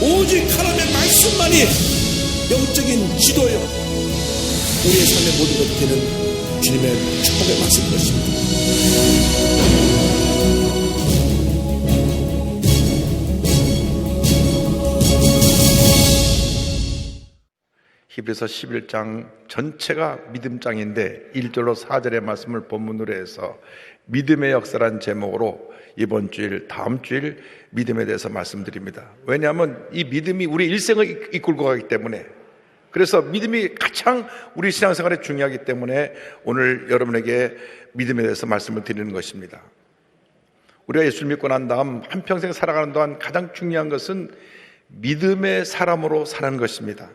오직 하나님의 말씀만이 영적인 지도요, 우리의 삶의 모든 것이 되는 주님의 축복의 말씀인 것입니다. 히브리서 11장 전체가 믿음장인데 1절로 4절의 말씀을 본문으로 해서 믿음의 역사란 제목으로 이번 주일, 다음 주일 믿음에 대해서 말씀드립니다. 왜냐하면 이 믿음이 우리 일생을 이끌고 가기 때문에, 그래서 믿음이 가장 우리 신앙생활에 중요하기 때문에 오늘 여러분에게 믿음에 대해서 말씀을 드리는 것입니다. 우리가 예수를 믿고 난 다음 한평생 살아가는 동안 가장 중요한 것은 믿음의 사람으로 사는 것입니다.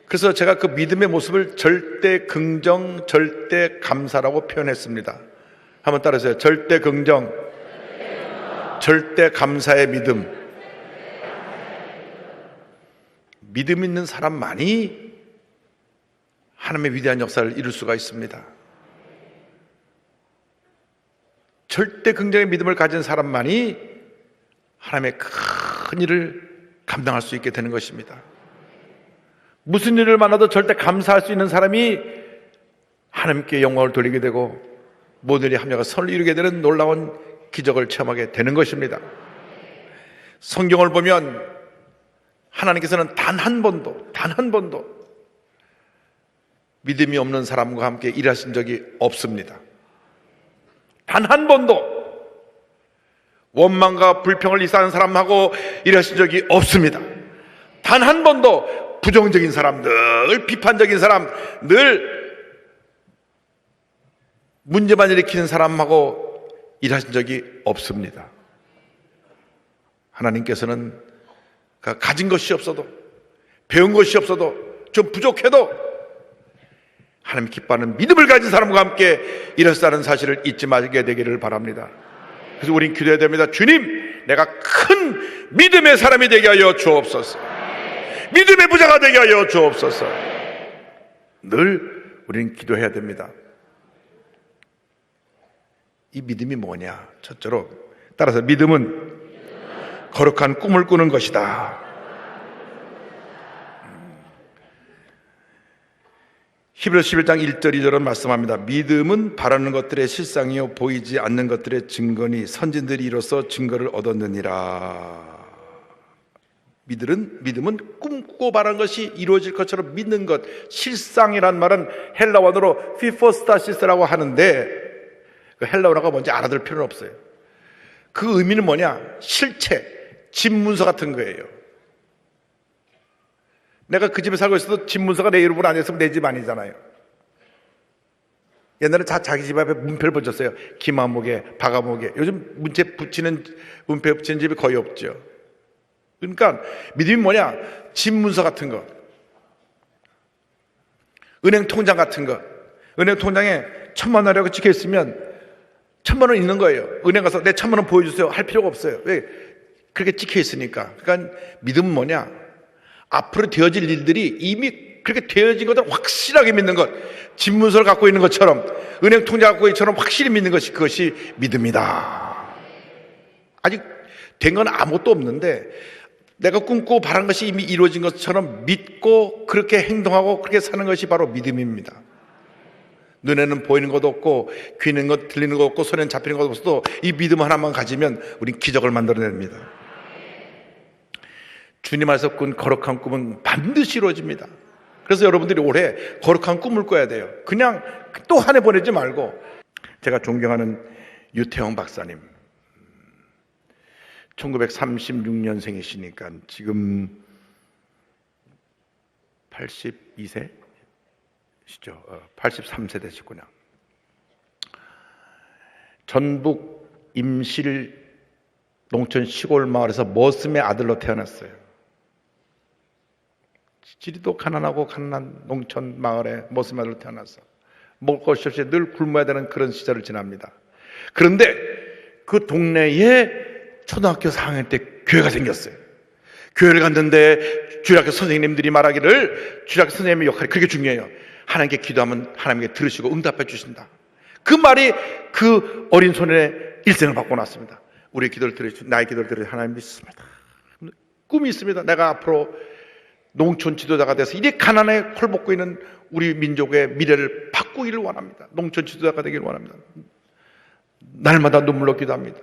그래서 제가 그 믿음의 모습을 절대 긍정, 절대 감사라고 표현했습니다. 한번 따라하세요. 절대 긍정, 절대 감사의 믿음. 믿음 있는 사람만이 하나님의 위대한 역사를 이룰 수가 있습니다. 절대 긍정의 믿음을 가진 사람만이 하나님의 큰 일을 감당할 수 있게 되는 것입니다. 무슨 일을 만나도 절대 감사할 수 있는 사람이 하나님께 영광을 돌리게 되고 모든 일이 합력하여 선을 이루게 되는 놀라운 기적을 체험하게 되는 것입니다. 성경을 보면 하나님께서는 단 한 번도 믿음이 없는 사람과 함께 일하신 적이 없습니다. 단 한 번도 원망과 불평을 이사하는 사람하고 일하신 적이 없습니다. 단 한 번도 부정적인 사람, 늘 비판적인 사람, 늘 문제만 일으키는 사람하고 일하신 적이 없습니다. 하나님께서는 가진 것이 없어도, 배운 것이 없어도, 좀 부족해도 하나님 기뻐하는 믿음을 가진 사람과 함께 일하셨다는 사실을 잊지 말게 되기를 바랍니다. 그래서 우린 기도해야 됩니다. 주님, 내가 큰 믿음의 사람이 되게 하여 주옵소서. 믿음의 부자가 되게 하여 주옵소서. 늘 우리는 기도해야 됩니다. 이 믿음이 뭐냐? 첫째로 따라서 믿음은 거룩한 꿈을 꾸는 것이다. 히브리서 11장 1절 2절은 말씀합니다. 믿음은 바라는 것들의 실상이요 보이지 않는 것들의 증거니 선진들이 이로써 증거를 얻었느니라. 믿음은 꿈꾸고 바라는 것이 이루어질 것처럼 믿는 것. 실상이란 말은 헬라어로 피포스타시스라고 하는데 그 헬라어가 뭔지 알아들 필요는 없어요. 그 의미는 뭐냐? 실체, 집문서 같은 거예요. 내가 그 집에 살고 있어도 집문서가 내 이름으로 안 했으면 내 집 아니잖아요. 옛날에 자기 집 앞에 문패를 붙였어요. 김아목에, 박아목에. 요즘 문패 붙이는 집이 거의 없죠. 그러니까 믿음이 뭐냐? 집문서 같은 거, 은행 통장 같은 거. 은행 통장에 1,000만 원이라고 찍혀 있으면 1,000만 원 있는 거예요. 은행 가서 내 1,000만 원 보여주세요 할 필요가 없어요. 왜? 그렇게 찍혀 있으니까. 그러니까 믿음은 뭐냐? 앞으로 되어질 일들이 이미 그렇게 되어진 것을 확실하게 믿는 것. 집문서를 갖고 있는 것처럼, 은행 통장 갖고 있는 것처럼 확실히 믿는 것이, 그것이 믿음이다. 아직 된 건 아무것도 없는데 내가 꿈꾸고 바란 것이 이미 이루어진 것처럼 믿고 그렇게 행동하고 그렇게 사는 것이 바로 믿음입니다. 눈에는 보이는 것도 없고 귀는 것 들리는 것도 없고 손에는 잡히는 것도 없어도 이 믿음 하나만 가지면 우린 기적을 만들어냅니다. 주님 안에서 꾼 거룩한 꿈은 반드시 이루어집니다. 그래서 여러분들이 올해 거룩한 꿈을 꿔야 돼요. 그냥 또 한 해 보내지 말고. 제가 존경하는 유태영 박사님, 1936년생이시니까 지금 82세시죠. 83세 되시구나. 전북 임실 농촌 시골 마을에서 머슴의 아들로 태어났어요. 지리도 가난하고 가난한 농촌 마을에 머슴의 아들로 태어났어. 먹을 것이 없이 늘 굶어야 되는 그런 시절을 지납니다. 그런데 그 동네에 초등학교 4학년 때 교회가 생겼어요. 교회를 갔는데 주일학교 선생님들이 말하기를, 주일학교 선생님의 역할이 그렇게 중요해요. 하나님께 기도하면 하나님께 들으시고 응답해 주신다. 그 말이 그 어린 소년의 일생을 바꿔놨습니다. 우리의 기도를 들으시고 나의 기도를 들으시고 하나님 믿습니다. 꿈이 있습니다. 내가 앞으로 농촌 지도자가 돼서 이리 가난에 콜벗고 있는 우리 민족의 미래를 바꾸기를 원합니다. 농촌 지도자가 되기를 원합니다. 날마다 눈물로 기도합니다.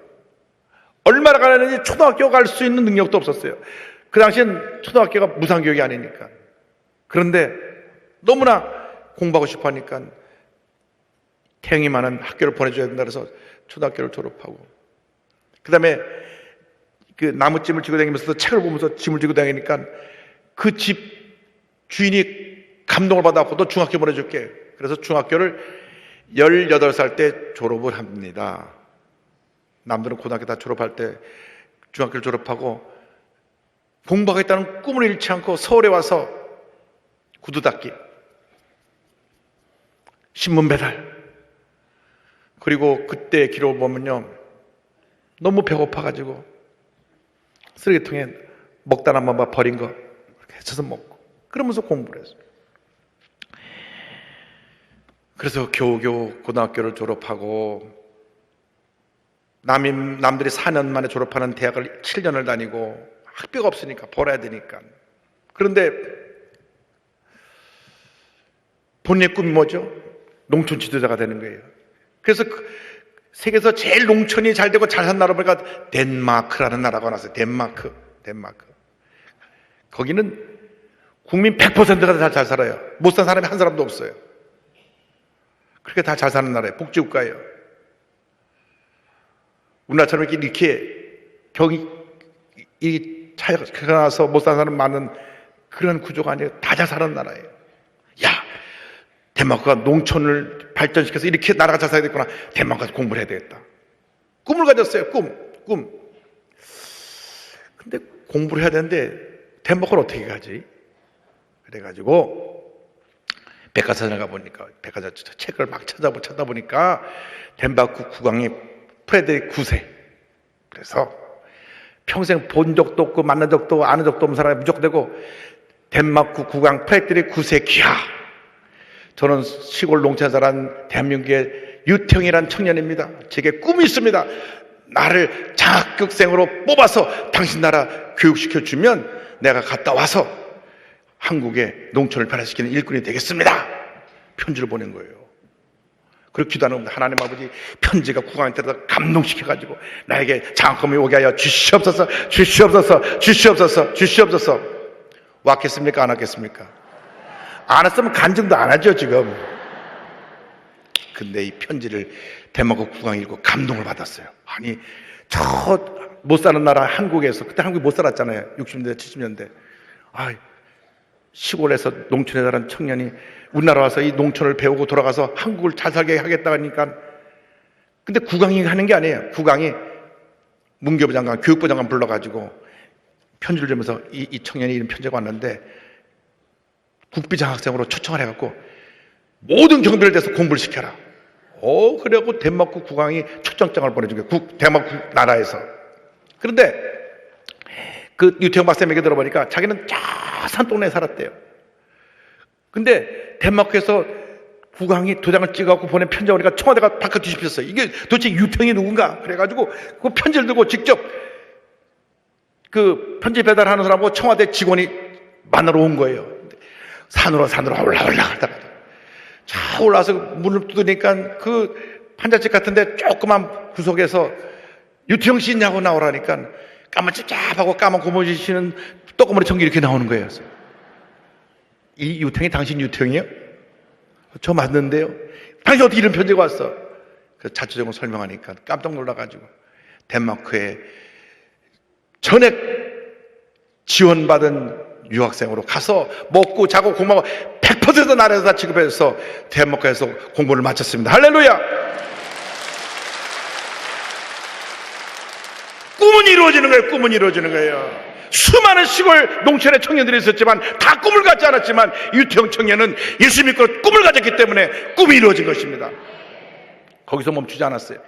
얼마나 가난했는지 초등학교 갈 수 있는 능력도 없었어요. 그 당시엔 초등학교가 무상교육이 아니니까. 그런데 너무나 공부하고 싶어 하니까 태형이 많은 학교를 보내줘야 된다 그래서 초등학교를 졸업하고, 그 다음에 그 나무찜을 지고 다니면서 책을 보면서 짐을 지고 다니니까 그 집 주인이 감동을 받아갖고 너 중학교 보내줄게. 그래서 중학교를 18살 때 졸업을 합니다. 남들은 고등학교 다 졸업할 때 중학교를 졸업하고, 공부하겠다는 꿈을 잃지 않고 서울에 와서 구두 닦기, 신문 배달, 그리고 그때 기록을 보면요, 너무 배고파가지고 쓰레기통에 먹다 남은 밥 버린 거 이렇게 해쳐서 먹고, 그러면서 공부를 했어요. 그래서 겨우겨우 고등학교를 졸업하고, 남들이 4년 만에 졸업하는 대학을 7년을 다니고, 학비가 없으니까 벌어야 되니까. 그런데 본인의 꿈이 뭐죠? 농촌 지도자가 되는 거예요. 그래서 세계에서 제일 농촌이 잘 되고 잘 산 나라 보니까 덴마크라는 나라가 나왔어요. 덴마크. 거기는 국민 100%가 다 잘 살아요. 못 산 사람이 한 사람도 없어요. 그렇게 다 잘 사는 나라예요. 복지국가예요. 우리나라처럼 이렇게 경이 차이가 나서 못 사는 사람 많은 그런 구조가 아니에요. 다 잘 사는 나라예요. 야, 덴마크가 농촌을 발전시켜서 이렇게 나라가 잘 살아야 되겠구나. 덴마크 가서 공부를 해야 되겠다. 꿈을 가졌어요. 꿈. 근데 공부를 해야 되는데 덴마크를 어떻게 가지? 그래가지고 백과사전에 가보니까, 백과사전 책을 막 찾아보니까 덴마크 국왕이 프레데릭 9세. 그래서 평생 본 적도 없고 만난 적도 아는 적도 없는 사람이 무조건 되고, 덴마크 국왕 프레데릭 9세 귀하. 저는 시골 농촌에 자란 대한민국의 유태형이라는 청년입니다. 제게 꿈이 있습니다. 나를 장학생으로 뽑아서 당신 나라 교육시켜주면 내가 갔다 와서 한국의 농촌을 변화시키는 일꾼이 되겠습니다. 편지를 보낸 거예요. 그렇게 기도하는 겁니다. 하나님 아버지, 편지가 국왕한테 감동시켜가지고 나에게 장학금이 오게 하여 주시옵소서. 왔겠습니까? 안 왔겠습니까? 안 왔으면 간증도 안 하죠 지금. 근데 이 편지를 덴마크 국왕이 읽고 감동을 받았어요. 아니, 저 못 사는 나라 한국에서, 그때 한국이 못 살았잖아요. 60년대 70년대. 시골에서 농촌에 자란 청년이 우리나라 와서 이 농촌을 배우고 돌아가서 한국을 잘 살게 하겠다 하니까, 근데 국왕이 하는 게 아니에요. 국왕이 문교부 장관, 교육부 장관 불러가지고 편지를 주면서 이 청년이 이런 편지가 왔는데 국비 장학생으로 초청을 해갖고 모든 경비를 대서 공부를 시켜라. 그래갖고 덴마크 국왕이 초청장을 보내준 거예요. 덴마크 나라에서. 그런데 그 유태형 박사 얘기 들어보니까 자기는 저 산동네에 살았대요. 근데 덴마크에서 국왕이 도장을 찍어갖고 보낸 편지가 오니까 청와대가 바꿔 뒤집혔어요. 이게 도대체 유태형이 누군가? 그래가지고 그 편지를 들고 직접 그 편지 배달하는 사람하고 청와대 직원이 만나러 온 거예요. 산으로 올라가다가 자 올라와서 문을 두드리니까 그 판잣집 같은데 조그만 구석에서 유태형 씨 있냐고 나오라니까 까만 찝찝하고 까만 고무신은 떡고머리 청기 이렇게 나오는 거예요. 이 유태형이 당신 유태형이에요? 저 맞는데요? 당신 어떻게 이런 편지가 왔어? 그래서 자초적으로 설명하니까 깜짝 놀라가지고 덴마크에 전액 지원받은 유학생으로 가서 먹고 자고 공부하고 100% 나라에서 다 취급해서 덴마크에서 공부를 마쳤습니다. 할렐루야! 꿈은 이루어지는 거예요. 수많은 시골 농촌의 청년들이 있었지만 다 꿈을 갖지 않았지만 유태형 청년은 예수 믿고 꿈을 가졌기 때문에 꿈이 이루어진 것입니다. 거기서 멈추지 않았어요.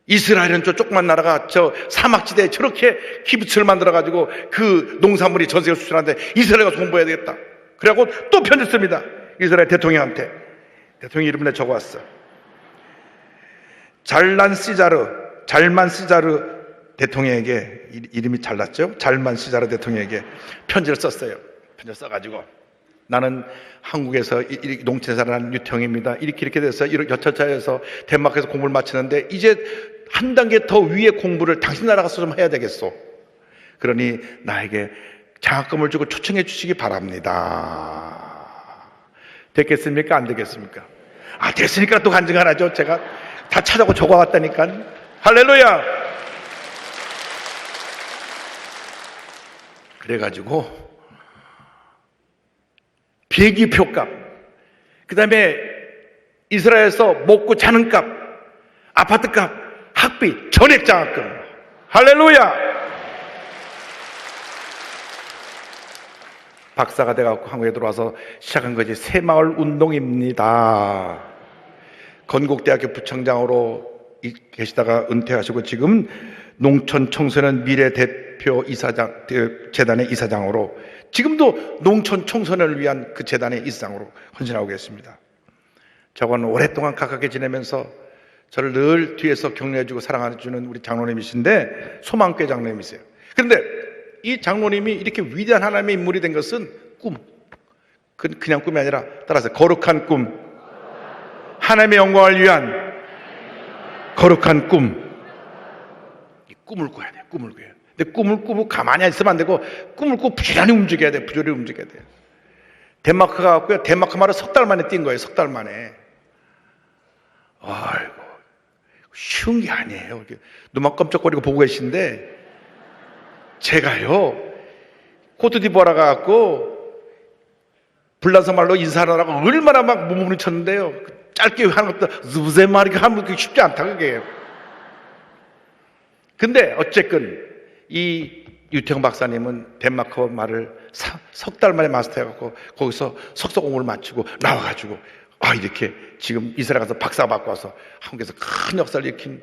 이스라엘은 저 조그만 나라가 저 사막지대에 저렇게 키부츠를 만들어가지고 그 농산물이 전 세계에 수출하는데 이스라엘 가서 공부해야 되겠다. 그래갖고 또 편지 씁니다. 이스라엘 대통령한테. 대통령이 이름을 내 적어왔어. 잘만 시자르 대통령에게 이름이 잘났죠? 잘만 시자라 대통령에게 편지를 썼어요. 편지를 써가지고 나는 한국에서 농촌에 사는 유태형입니다. 이렇게 돼서 여차차해서 덴마크에서 공부를 마치는데 이제 한 단계 더 위의 공부를 당신 나라 가서 좀 해야 되겠소. 그러니 나에게 장학금을 주고 초청해 주시기 바랍니다. 됐겠습니까? 안 되겠습니까? 됐으니까 또 간증 하나죠. 제가 다 찾아고 적어왔다니까. 할렐루야! 그래가지고 비행기표 값, 그 다음에 이스라엘에서 먹고 자는 값, 아파트 값, 학비, 전액 장학금. 할렐루야! 박사가 돼갖고 한국에 들어와서 시작한 것이 새마을 운동입니다. 건국대학교 부총장으로 계시다가 은퇴하시고 지금 농촌 청소년 미래 대표 이사장 재단의 이사장으로 지금도 농촌 청소년을 위한 그 재단의 이사장으로 헌신하고 계십니다. 저건 오랫동안 가깝게 지내면서 저를 늘 뒤에서 격려해주고 사랑해주는 우리 장로님이신데 소망교회 장로님이세요. 그런데 이 장로님이 이렇게 위대한 하나님의 인물이 된 것은 꿈, 그냥 꿈이 아니라 따라서 거룩한 꿈, 하나님의 영광을 위한 거룩한 꿈. 이 꿈을 꿔야 돼요. 꿈을 꿔야 돼요. 근데 꿈을 꾸고 가만히 있으면 안 되고 꿈을 꾸고 부지런히 움직여야 돼요. 부지런히 움직여야 돼요. 덴마크 가고요. 덴마크 말을 석 달 만에 뛴 거예요. 석 달 만에. 아이고 쉬운 게 아니에요. 이렇게 눈만 깜짝거리고 보고 계신데 제가요 코트디부아라 가갖고 불란서 말로 인사하느라고 얼마나 막 몸부림 쳤는데요. 짧게 하는 것도 무슨 말이가 하면 그게 쉽지 않다 그게. 근데 어쨌든 이 유태형 박사님은 덴마크 말을 석 달 만에 마스터해갖고 거기서 석사 공부를 마치고 나와가지고 이렇게 지금 이스라엘 가서 박사 받고 와서 한국에서 큰 역사를 일으킨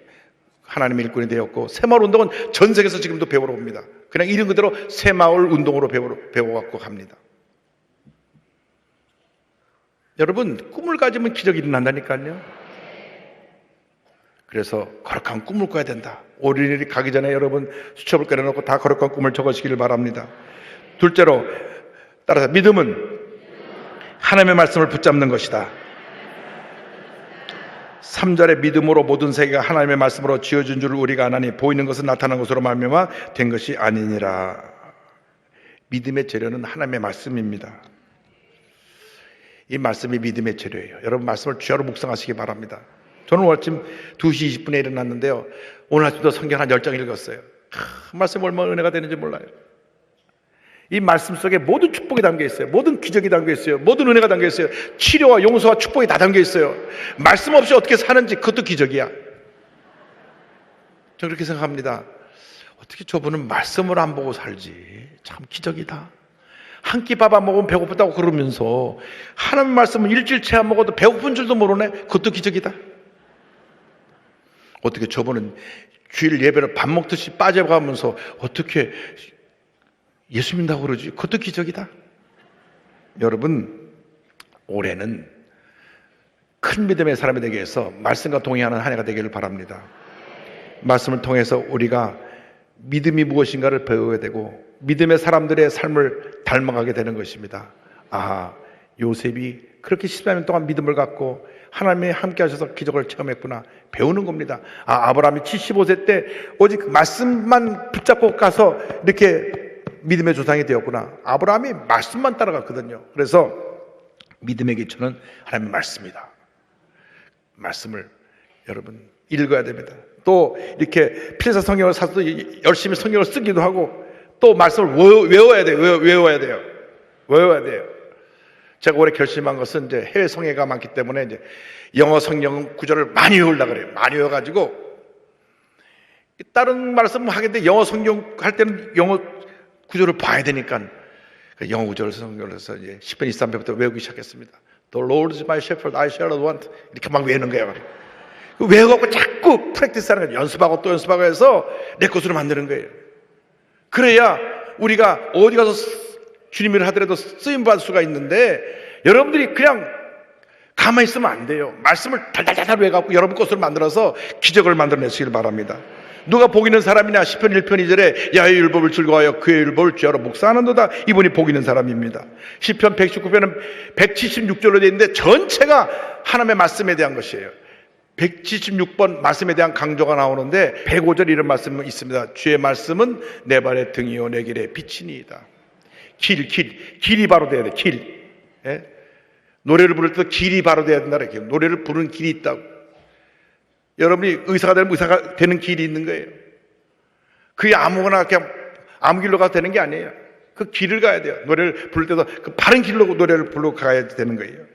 하나님의 일꾼이 되었고 새마을 운동은 전 세계에서 지금도 배우러 옵니다. 그냥 이름 그대로 새마을 운동으로 배워갖고 갑니다. 여러분 꿈을 가지면 기적이 일어난다니까요. 그래서 거룩한 꿈을 꿔야 된다. 어린이날이 가기 전에 여러분 수첩을 꺼내놓고 다 거룩한 꿈을 적으시기를 바랍니다. 둘째로 따라서 믿음은 하나님의 말씀을 붙잡는 것이다. 3절의 믿음으로 모든 세계가 하나님의 말씀으로 지어진 줄 우리가 아나니 보이는 것은 나타난 것으로 말미암아 된 것이 아니니라. 믿음의 재료는 하나님의 말씀입니다. 이 말씀이 믿음의 재료예요. 여러분 말씀을 주야로 묵상하시기 바랍니다. 저는 오늘 아침 2시 20분에 일어났는데요. 오늘 아침도 성경 한 10장 읽었어요. 말씀이 얼마나 은혜가 되는지 몰라요. 이 말씀 속에 모든 축복이 담겨 있어요. 모든 기적이 담겨 있어요. 모든 은혜가 담겨 있어요. 치료와 용서와 축복이 다 담겨 있어요. 말씀 없이 어떻게 사는지 그것도 기적이야. 저는 그렇게 생각합니다. 어떻게 저분은 말씀을 안 보고 살지? 참 기적이다. 한 끼 밥 안 먹으면 배고프다고 그러면서 하나님 말씀은 일주일째 안 먹어도 배고픈 줄도 모르네? 그것도 기적이다. 어떻게 저분은 주일 예배를 밥 먹듯이 빠져가면서 어떻게 예수 믿는다고 그러지? 그것도 기적이다. 여러분 올해는 큰 믿음의 사람이 되기 위해서 말씀과 동의하는 한 해가 되기를 바랍니다. 말씀을 통해서 우리가 믿음이 무엇인가를 배워야 되고 믿음의 사람들의 삶을 닮아가게 되는 것입니다. 요셉이 그렇게 14년 동안 믿음을 갖고 하나님이 함께 하셔서 기적을 체험했구나. 배우는 겁니다. 아브라함이 75세 때 오직 말씀만 붙잡고 가서 이렇게 믿음의 조상이 되었구나. 아브라함이 말씀만 따라갔거든요. 그래서 믿음의 기초는 하나님의 말씀이다. 말씀을 여러분 읽어야 됩니다. 또 이렇게 필사 성경을 사서 열심히 성경을 쓰기도 하고 또 말씀을 외워야 돼요. 외워야 돼요. 제가 올해 결심한 것은 이제 해외 성회가 많기 때문에 이제 영어 성경 구절을 많이 외우려고 그래요. 많이 외워가지고 다른 말씀 하겠는데 영어 성경 할 때는 영어 구절을 봐야 되니까 영어 구절 성경을 해서 이제 10편 23편부터 외우기 시작했습니다. The Lord is my shepherd, I shall not want. 이렇게 막 외우는 거예요. 외워갖고 자꾸 프랙티스하는 거예요. 연습하고 또 연습하고 해서 내 것으로 만드는 거예요. 그래야 우리가 어디 가서 주님을 하더라도 쓰임받을 수가 있는데 여러분들이 그냥 가만히 있으면 안 돼요. 말씀을 달달달 외워갖고 여러분 것으로 만들어서 기적을 만들어내시길 바랍니다. 누가 복 있는 사람이냐? 시편 1편 2절에 야의 율법을 즐거워하여 그의 율법을 죄하러 묵상하는도다. 이분이 복 있는 사람입니다. 시편 119편은 176절로 되어 있는데 전체가 하나님의 말씀에 대한 것이에요. 176번 말씀에 대한 강조가 나오는데 105절 이런 말씀이 있습니다. 주의 말씀은 내 발의 등이요 내 길의 빛이니이다. 길이 바로 돼야 돼. 길. 예? 노래를 부를 때도 길이 바로 돼야 된다. 이렇게 노래를 부르는 길이 있다고. 여러분이 의사가 되면 의사가 되는 길이 있는 거예요. 그게 아무거나 그냥 아무 길로 가도 되는 게 아니에요. 그 길을 가야 돼요. 노래를 부를 때도 그 바른 길로 노래를 부르고 가야 되는 거예요.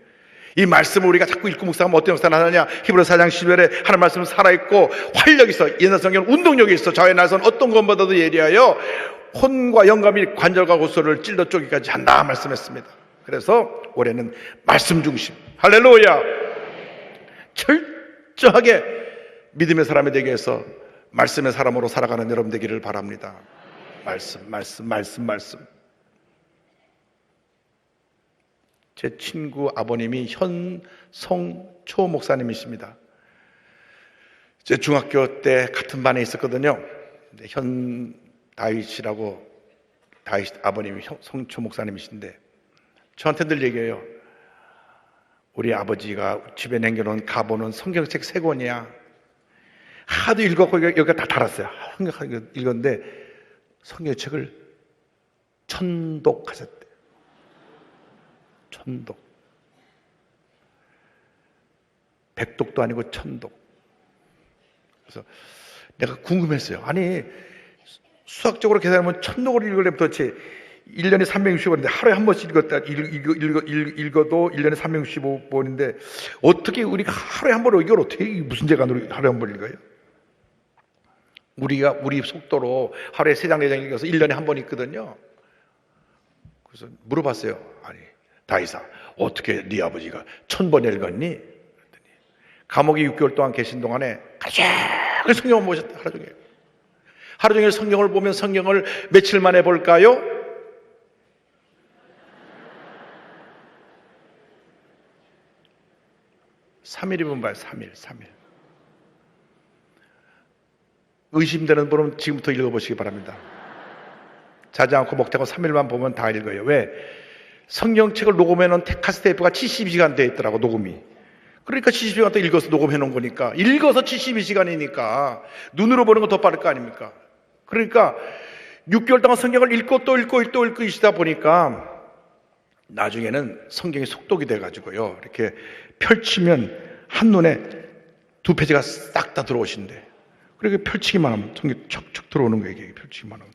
이 말씀을 우리가 자꾸 읽고 묵상하면 어떤 역사가 나느냐? 히브리서 4장 10절에 하나님 말씀은 살아있고 활력이 있어. 옛날 성경은 운동력이 있어. 좌의 날선 어떤 것보다도 예리하여 혼과 영감이 관절과 고소를 찔러 쪼기까지 한다 말씀했습니다. 그래서 올해는 말씀 중심. 할렐루야. 철저하게 믿음의 사람이 되기 위해서 말씀의 사람으로 살아가는 여러분 되기를 바랍니다. 말씀. 제 친구 아버님이 현성초 목사님이십니다. 제 중학교 때 같은 반에 있었거든요. 다윗 아버님이 성초 목사님이신데 저한테 늘 얘기해요. 우리 아버지가 집에 남겨놓은 가보는 성경책 3권이야. 하도 읽었고 여기가 다 달았어요. 읽었는데 성경책을 천독하셨대. 천독. 백독도 아니고 천독. 그래서 내가 궁금했어요. 아니 수학적으로 계산하면 천독을 읽으려면 도대체 1년에 365번인데 하루에 한 번씩 읽어도 1년에 365번인데 어떻게 우리가 하루에 한 번을 이걸 어떻게 무슨 죄가 하루에 한 번 읽어요? 우리 속도로 하루에 3장 4장 읽어서 1년에 한 번 읽거든요. 그래서 물어봤어요. 아니 다윗아 어떻게 네 아버지가 1000번 읽었니? 그랬더니 감옥에 6개월 동안 계신 동안에 가장 성경을 보셨다. 하루 종일 성경을 보면 성경을 며칠 만에 볼까요? 3일이면 봐요. 3일. 의심되는 분은 지금부터 읽어보시기 바랍니다. 자지 않고 먹지 않고 3일만 보면 다 읽어요. 왜? 성경책을 녹음해놓은 카세트테이프가 72시간 되어 있더라고, 녹음이. 그러니까 72시간 동안 읽어서 녹음해놓은 거니까. 읽어서 72시간이니까 눈으로 보는 건 더 빠를 거 아닙니까? 그러니까 6개월 동안 성경을 읽고 또 읽으시다 보니까 나중에는 성경이 속독이 돼가지고요. 이렇게 펼치면 한눈에 2페이지가 싹 다 들어오신대. 그렇게 펼치기만 하면 성경이 척척 들어오는 거예요. 이게 펼치기만 하면.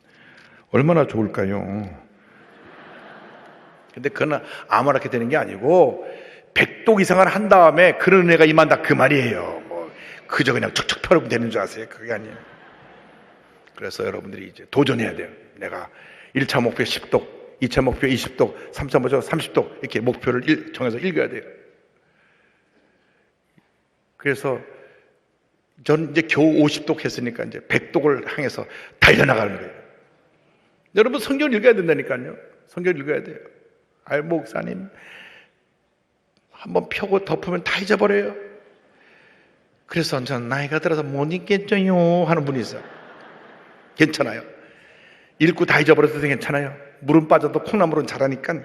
얼마나 좋을까요? 근데 그건 아무렇게 되는 게 아니고 100독 이상을 한 다음에 그런 은혜가 임한다 그 말이에요. 그저 그냥 척척 펴면 되는 줄 아세요? 그게 아니에요. 그래서 여러분들이 이제 도전해야 돼요. 내가 1차 목표 10독, 2차 목표 20독, 3차 목표 30독 이렇게 목표를 정해서 읽어야 돼요. 그래서 저는 이제 겨우 50독 했으니까 이제 100독을 향해서 달려나가는 거예요. 여러분 성경을 읽어야 된다니까요. 성경을 읽어야 돼요. 아유 목사님 한번 펴고 덮으면 다 잊어버려요. 그래서 저는 나이가 들어서 못 읽겠죠요 하는 분이 있어요. 괜찮아요. 읽고 다 잊어버려도 괜찮아요. 물은 빠져도 콩나물은 자라니까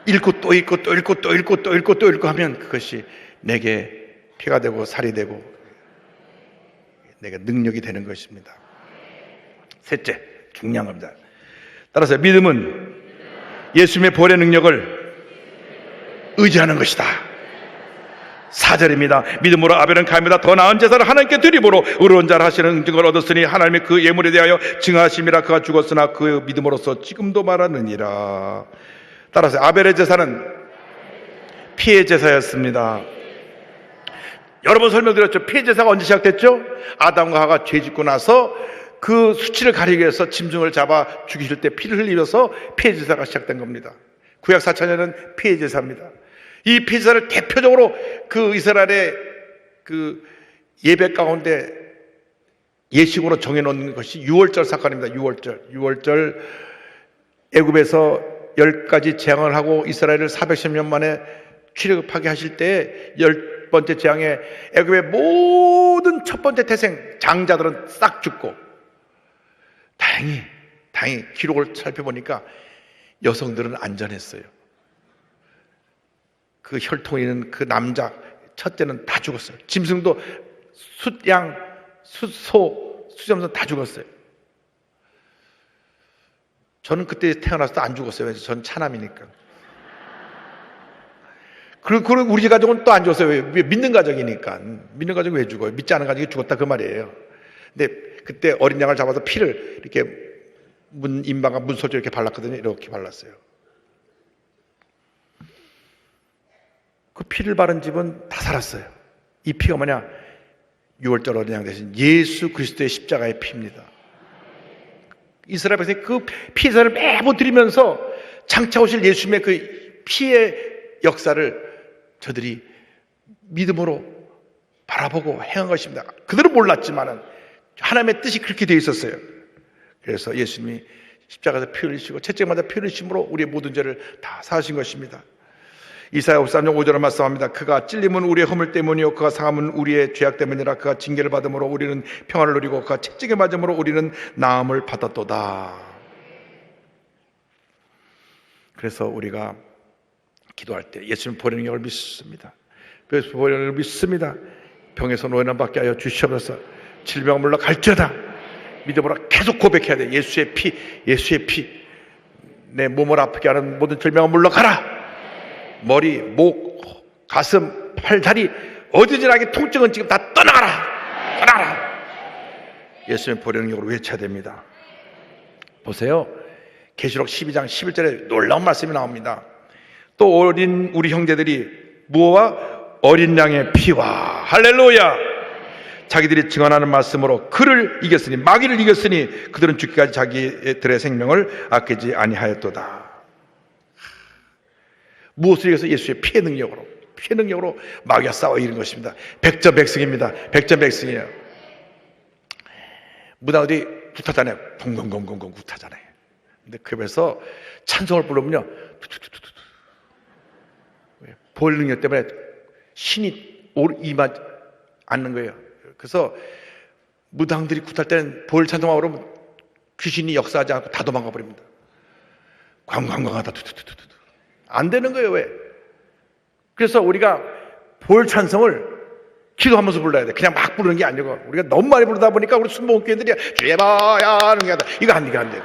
읽고 또 읽고 또 읽고 또 읽고 또 읽고 또 읽고 하면 그것이 내게 피가 되고 살이 되고 내게 능력이 되는 것입니다. 셋째, 중요한 겁니다. 따라서 믿음은 예수님의 보혈의 능력을 의지하는 것이다. 4절입니다. 믿음으로 아벨은 가인보다 더 나은 제사를 하나님께 드림으로 의로운 자를 하시는 응징을 얻었으니 하나님이 그 예물에 대하여 증하심이라. 그가 죽었으나 그 믿음으로서 지금도 말하느니라. 따라서 아벨의 제사는 피의 제사였습니다. 여러 번 설명드렸죠. 피의 제사가 언제 시작됐죠? 아담과 하와가 죄 짓고 나서 그 수치를 가리기 위해서 짐승을 잡아 죽이실 때 피를 흘리면서 피의 제사가 시작된 겁니다. 구약 4천년은 피의 제사입니다. 이 피의 제사를 대표적으로 그 이스라엘의 그 예배 가운데 예식으로 정해놓은 것이 유월절 사건입니다. 유월절 애굽에서 10가지 재앙을 하고 이스라엘을 410년 만에 출애굽하게 하실 때 10번째 재앙에 애굽의 모든 첫 번째 태생 장자들은 싹 죽고, 다행히 기록을 살펴보니까 여성들은 안전했어요. 그 혈통이 있는 그 남자 첫째는 다 죽었어요. 짐승도 숫양, 숫소, 수점선 다 죽었어요. 저는 그때 태어나서도 안 죽었어요. 왜냐면 전 차남이니까. 그리고 우리 가족은 또 안 죽었어요. 왜? 믿는 가족이니까. 믿는 가족이 왜 죽어요? 믿지 않은 가족이 죽었다 그 말이에요. 근데 그때 어린 양을 잡아서 피를 이렇게 인방과 문솔에 이렇게 발랐거든요. 이렇게 발랐어요. 그 피를 바른 집은 다 살았어요. 이 피가 뭐냐? 6월절 어린 양 대신 예수 그리스도의 십자가의 피입니다. 이스라엘 백성이 그 피제사를 매번 드리면서 장차 오실 예수님의 그 피의 역사를 저들이 믿음으로 바라보고 행한 것입니다. 그들은 몰랐지만은 하나님의 뜻이 그렇게 되어 있었어요. 그래서 예수님이 십자가에서 피 흘리시고 채찍마다 피 흘리심으로 우리의 모든 죄를 다 사하신 것입니다. 이사야 53장 5절을 말씀합니다. 그가 찔림은 우리의 허물 때문이요 그가 상함은 우리의 죄악 때문이라. 그가 징계를 받음으로 우리는 평안을 누리고 그가 채찍에 맞음으로 우리는 나음을 받았도다. 그래서 우리가 기도할 때 예수님 보내는 영을 믿습니다. 그래서 보내는 영을 믿습니다. 병에서 노예는 받게 하여 주시옵소서. 질병을 물러갈지어다. 믿음으로 계속 고백해야 돼. 예수의 피, 예수의 피. 내 몸을 아프게 하는 모든 질병을 물러가라. 머리, 목, 가슴, 팔, 다리 어디지나게 통증은 지금 다 떠나가라. 떠나가라. 예수님 보내는 영으로 외쳐야 됩니다. 보세요. 계시록 12장 11절에 놀라운 말씀이 나옵니다. 또 어린 우리 형제들이 무엇과 어린 양의 피와 할렐루야 자기들이 증언하는 말씀으로 그를 이겼으니 마귀를 이겼으니 그들은 죽기까지 자기들의 생명을 아끼지 아니하였도다. 무엇을 위해서? 예수의 피의 능력으로 마귀와 싸워 이기는 것입니다. 백전백승입니다. 백전백승이에요. 무당들이 굿하잖아요. 공공공공공 굿하잖아요. 근데 그래서 찬송을 부르면요, 볼 능력 때문에 신이 임하 않는 거예요. 그래서 무당들이 굿할 때는 볼 찬송하고 그러면 귀신이 역사하지 않고 다 도망가 버립니다. 광광광하다 투투투투투 안 되는 거예요. 왜? 그래서 우리가 볼 찬송을 기도하면서 불러야 돼. 그냥 막 부르는 게 아니고 우리가 너무 많이 부르다 보니까 우리 순복음교인들이 죄봐야 하는 게 아니라 이거 안 돼요.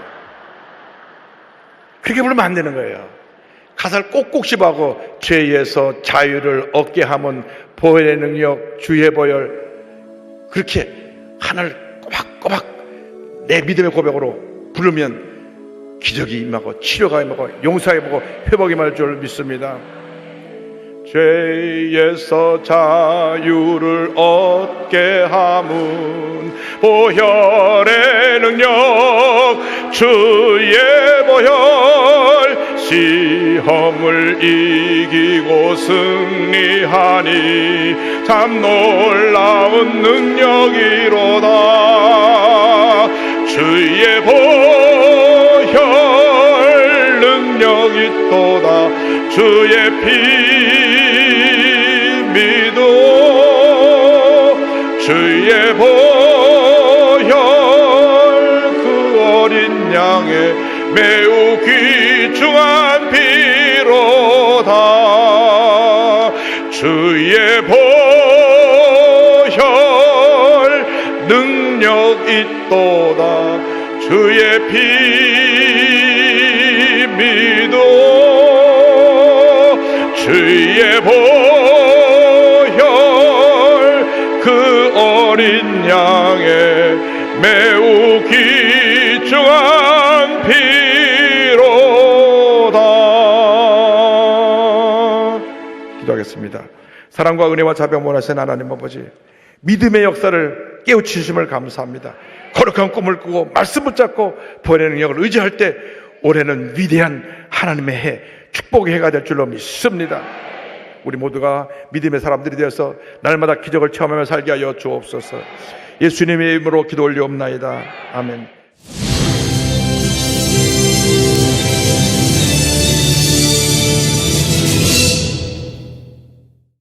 그렇게 부르면 안 되는 거예요. 가사를 꼭꼭 씹어하고 죄에서 자유를 얻게 하면 보혈의 능력 주의 보혈 그렇게 하나를 꼬박꼬박 내 믿음의 고백으로 부르면 기적이 임하고 치료가 임하고 용서가 임하고 회복이 임할 줄 믿습니다. 죄에서 자유를 얻게 함은 보혈의 능력 주의 보혈 시험을 이기고 승리하니 참 놀라운 능력이로다. 주의 보혈 능력이 또다. 주의 피 믿어 주의 보혈 그 어린 양의 매우 귀중한 피로다. 주의 보혈 능력 있도다. 주의 피 믿어 주의 보혈 그 어린 양의 매우 귀중한 피로다. 기도하겠습니다. 사랑과 은혜와 자비와 원하신 하나님 아버지, 믿음의 역사를 깨우치심을 감사합니다. 거룩한 꿈을 꾸고 말씀 붙잡고 보혜의 능력을 의지할 때 올해는 위대한 하나님의 해, 축복의 해가 될 줄로 믿습니다. 우리 모두가 믿음의 사람들이 되어서 날마다 기적을 체험하며 살게 하여 주옵소서. 예수님의 이름으로 기도 올리옵나이다. 아멘.